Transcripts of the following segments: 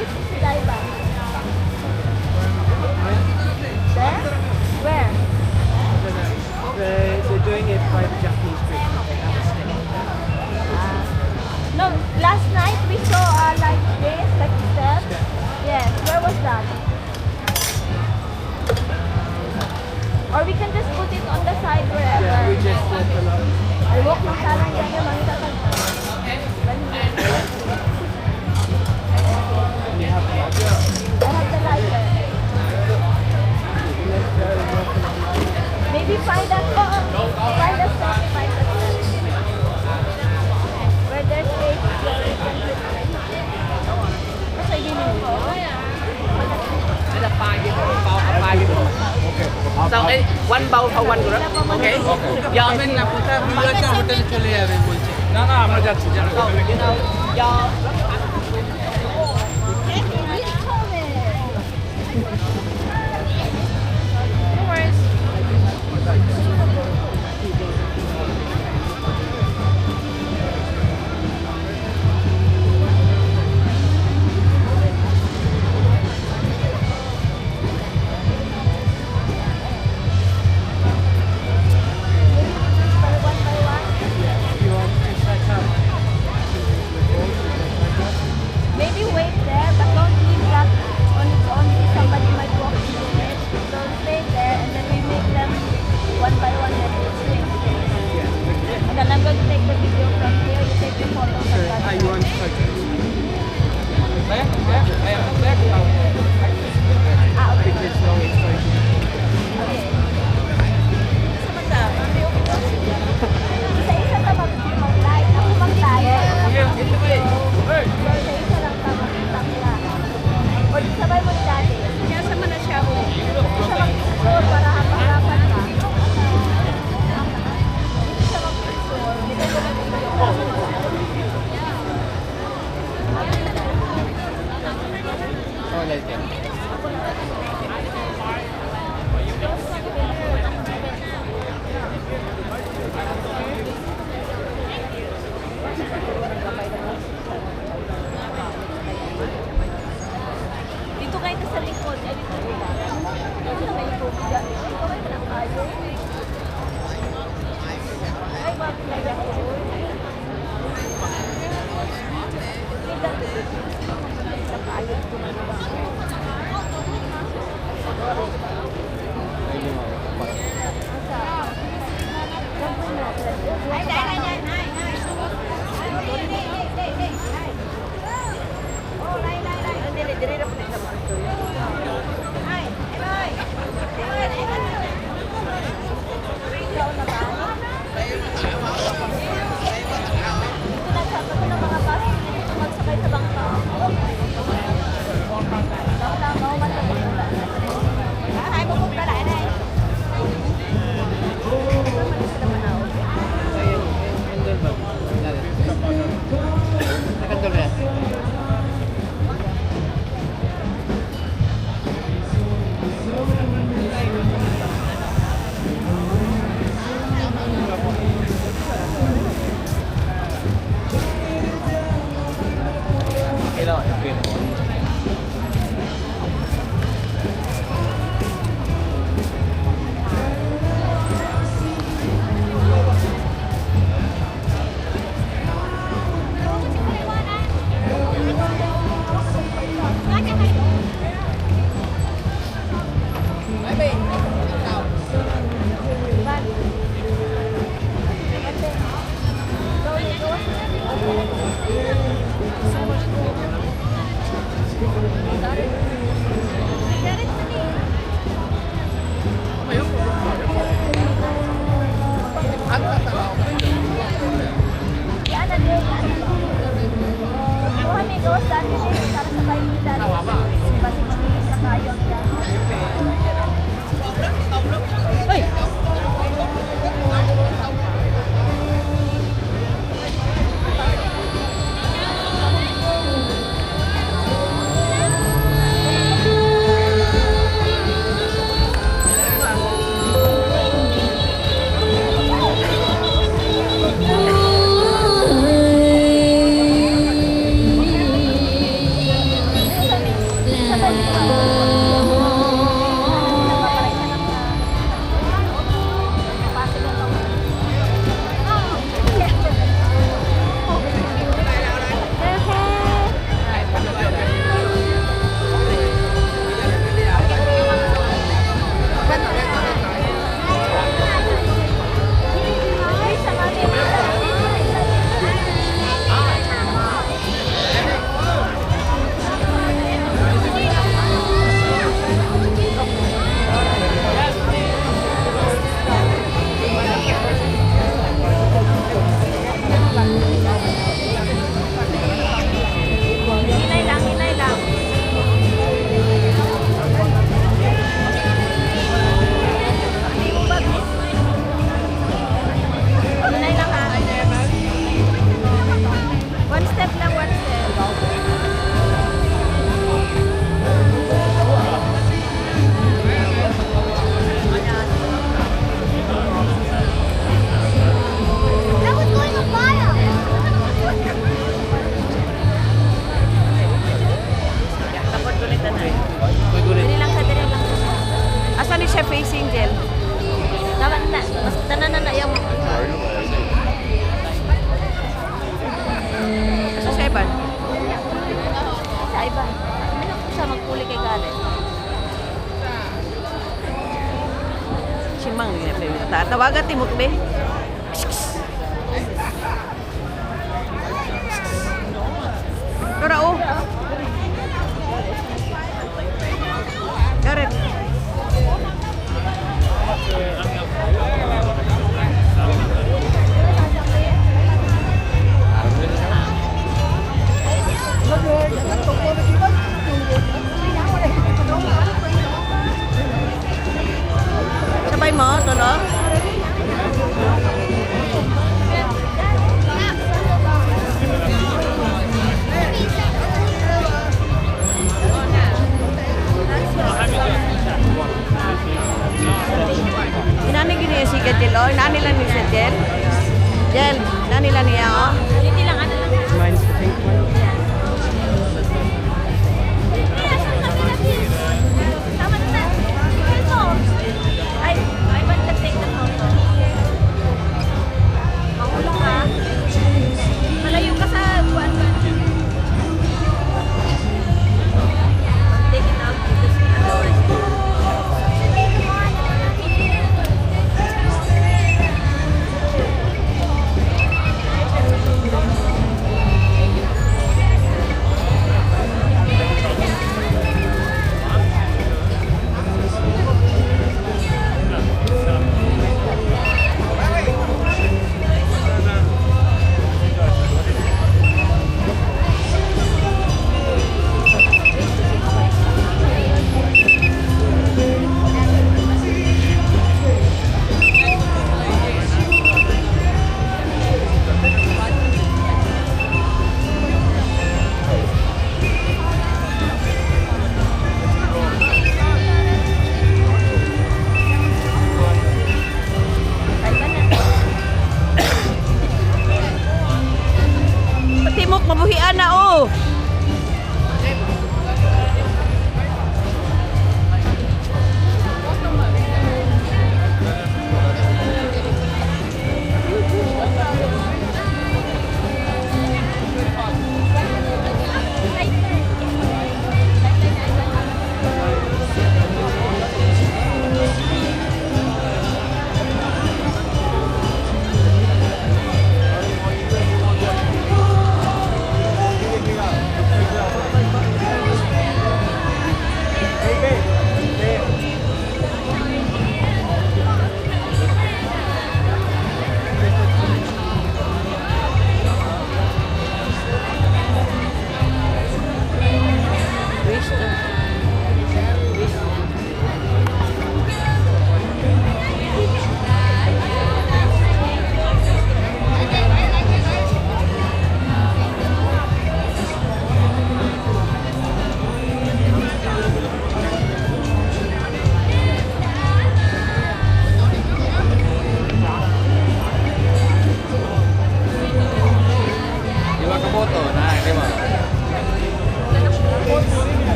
is Siliba? There? Where? They're doing it by the Japanese bridge. They have a stick. No, last night we saw like this, like step. Yes, where was that? Or we can just put it on the side wherever. Yeah, we just walk along. I walk ng salang yan yung mga tatag. You have the light. I have the lighter. Let's go and walk along. Maybe find a step. Find a step. Where there's space, where we can put it. Kasi ginin mo. Đây là 5 cái bao 5 cái đồ. So one bowl for one group. Okay. Yeah. না কোথায় ভিড় আছে হোটেলে চলে যাবে বলছে না না আমরা যাচ্ছি জানো So you know, your Maybe wait there, but don't leave that on its own because somebody might walk into it. So stay there and then we make them one by one and we'll swing. And then I'm going to take the video from here, you take the photo from that How you want to photos? Ah, okay. Because no exposure. Okay. Isa-isa na mag-light. Ako mag-light. Isa-isa lang ka mag-takla. O sabay mo ni dati. Kaya sama na siya ako. Isa mag-picture para hapang-hapan ka. Isa mag-picture. Bigay ko na dito yung Oh, later. dito kayo sa likod. Ay, dito kayo. Dito kayo tubig. Dito kayo ng kayo. Ay, wag na yan. Ay, dahil na yan. Ay, ay. Oh, lai, lai, lai. Dire na po sa mga. Ay, ay. Ikaw na ba? Dito na sa mga bus. Magsakay sa bangka. Wala, mauman na po. Ay, pupunta lại đây. siya facing gel. Naman na, mas tanan na yung Asa sa iban? sa iba. Ano lang po siya magpuli kay galit. Si Mang niya pa. Tawagan timot be. Ora oh. Gareth. Sabay mo, tulog?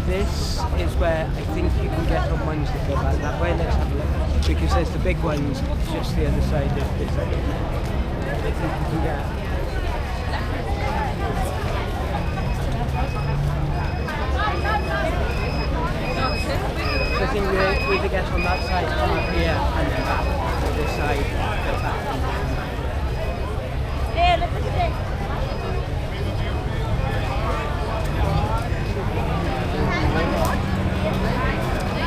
this is where I think you can get on ones that go back that way. Let's have a look. Because there's the big ones just the other side of this. I think you can get. So I think we either get on that side, come up here, and then back to this side, go back.